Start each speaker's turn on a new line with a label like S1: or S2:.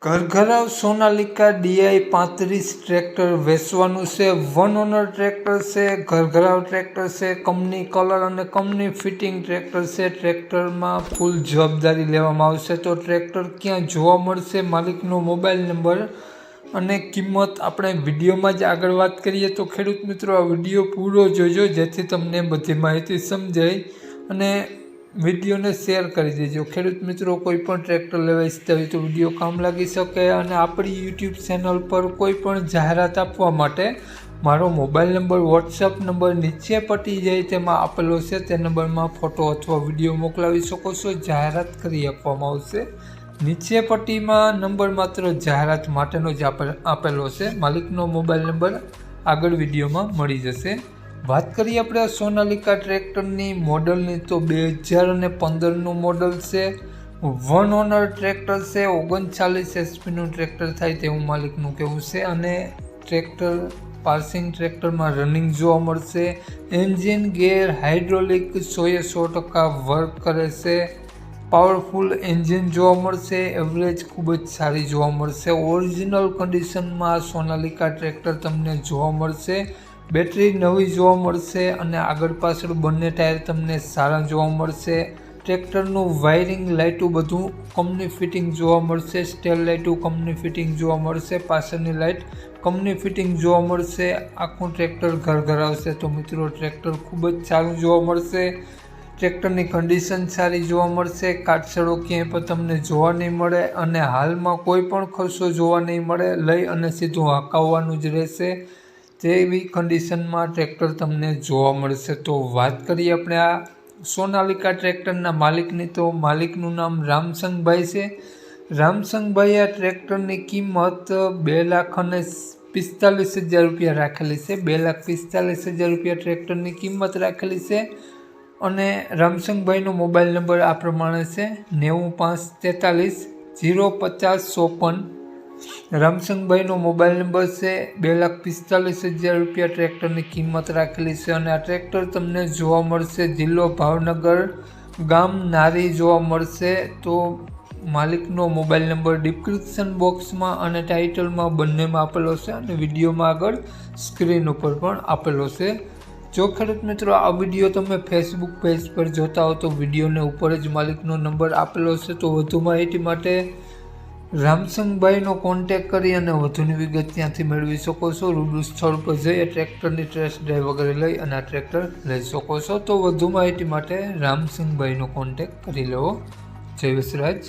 S1: ઘરઘરાવ Sonalika DI 35 tractor વેચવાનું છે। One honour tractor છે। ઘરઘરાવ ટ્રેક્ટર છે। કંપની કલર અને કંપની ફિટિંગ ટ્રેક્ટર છે। ટ્રેક્ટરમાં ફૂલ જવાબદારી લેવામાં આવશે। તો ટ્રેક્ટર ક્યાં જોવા મળશે, માલિકનો મોબાઈલ નંબર અને કિંમત આપણે વિડીયોમાં જ આગળ વાત કરીએ। તો ખેડૂત મિત્રો, આ વિડીયો પૂરો જોજો જેથી તમને બધી માહિતી સમજાય અને વિડીયોને શેર કરી દેજો। ખેડૂત મિત્રો, કોઈ પણ ટ્રેક્ટર લેવા ઈચ્છતા હોય તો વિડીયો કામ લાગી શકે। અને આપણી યુટ્યુબ ચેનલ પર કોઈ પણ જાહેરાત આપવા માટે મારો મોબાઈલ નંબર, વોટ્સઅપ નંબર નીચે પટી જાય તેમાં આપેલો છે। તે નંબરમાં ફોટો અથવા વિડીયો મોકલાવી શકો છો, જાહેરાત કરી આપવામાં આવશે। નીચે પટ્ટીમાં નંબર માત્ર જાહેરાત માટેનો જ આપેલો છે। માલિકનો મોબાઈલ નંબર આગળ વિડીયોમાં મળી જશે। વાત કરીએ આપણે સોનાલિકા ટ્રેક્ટરની મોડલની, તો 2015નું મોડલ છે। વન ઓનર ટ્રેક્ટર છે। 39 HP ટ્રેક્ટર થાય તેવું માલિકનું કહેવું છે। અને ટ્રેક્ટર પાર્સિંગ ટ્રેક્ટરમાં રનિંગ જોવા મળશે। એન્જિન, ગેર, હાઇડ્રોલિક 100% વર્ક કરે છે। પાવરફુલ એન્જિન જોવા મળશે। એવરેજ ખૂબ જ સારી જોવા મળશે। ઓરિજિનલ કન્ડિશનમાં સોનાલિકા ટ્રેક્ટર તમને જોવા મળશે। બેટરી નવી જોવા મળશે અને આગળ પાછળ બંને ટાયર તમને સારા જોવા મળશે। ટ્રેક્ટરનું વાયરિંગ, લાઇટું બધું કંપની ફિટિંગ જોવા મળશે। સ્ટેલ લાઇટું કંપની ફિટિંગ જોવા મળશે। પાછળની લાઇટ કંપની ફિટિંગ જોવા મળશે। આખું ટ્રેક્ટર ઘરઘરાવ છે। તો મિત્રો, ટ્રેક્ટર ખૂબ જ સારું જોવા મળશે। ટ્રેક્ટરની કન્ડિશન સારી જોવા મળશે। કાટછડો ક્યાંય પણ તમને જોવા નહીં મળે અને હાલમાં કોઈ પણ ખર્ચો જોવા નહીં મળે। લઈ અને સીધું હાંકાવવાનું જ રહેશે તેવી કન્ડિશનમાં ટ્રેક્ટર તમને જોવા મળશે। તો વાત કરીએ આપણે આ સોનાલિકા ટ્રેક્ટરના માલિકની, તો માલિકનું નામ રામસંગભાઈ છે। રામસંગભાઈ આ ટ્રેક્ટરની કિંમત 2,45,000 રૂપિયા રાખેલી છે। 2,45,000 રૂપિયા ટ્રેક્ટરની કિંમત રાખેલી છે। અને રામસંગભાઈનો મોબાઈલ નંબર આ પ્રમાણે છે: 9543 05054। રામસંગભાઈનો મોબાઈલ નંબર છે। 2,45,000 રૂપિયા ટ્રેક્ટરની કિંમત રાખેલી છે। અને આ ટ્રેક્ટર તમને જોવા મળશે જિલ્લો ભાવનગર, ગામ નારી જોવા મળશે। તો માલિકનો મોબાઈલ નંબર ડિસ્ક્રિપ્શન બોક્સમાં અને ટાઇટલમાં બંનેમાં આપેલો છે અને વિડીયોમાં આગળ સ્ક્રીન ઉપર પણ આપેલો છે। જો ખેડૂત મિત્રો, આ વિડીયો તમે ફેસબુક પેજ પર જોતા હો તો વિડીયોને ઉપર જ માલિકનો નંબર આપેલો છે। તો વધુ માહિતી માટે રામસંગભાઈનો કોન્ટેક કરી અને વધુની વિગત ત્યાંથી મેળવી શકો છો। રૂબરૂ સ્થળ પર જઈ ટ્રેક્ટરની ટેસ્ટ ડ્રાઈવ વગેરે લઈ અને આ ટ્રેક્ટર લઈ શકો છો। તો વધુ માહિતી માટે રામસંગભાઈનો કોન્ટેક કરી લેવો। જય વસરાજ।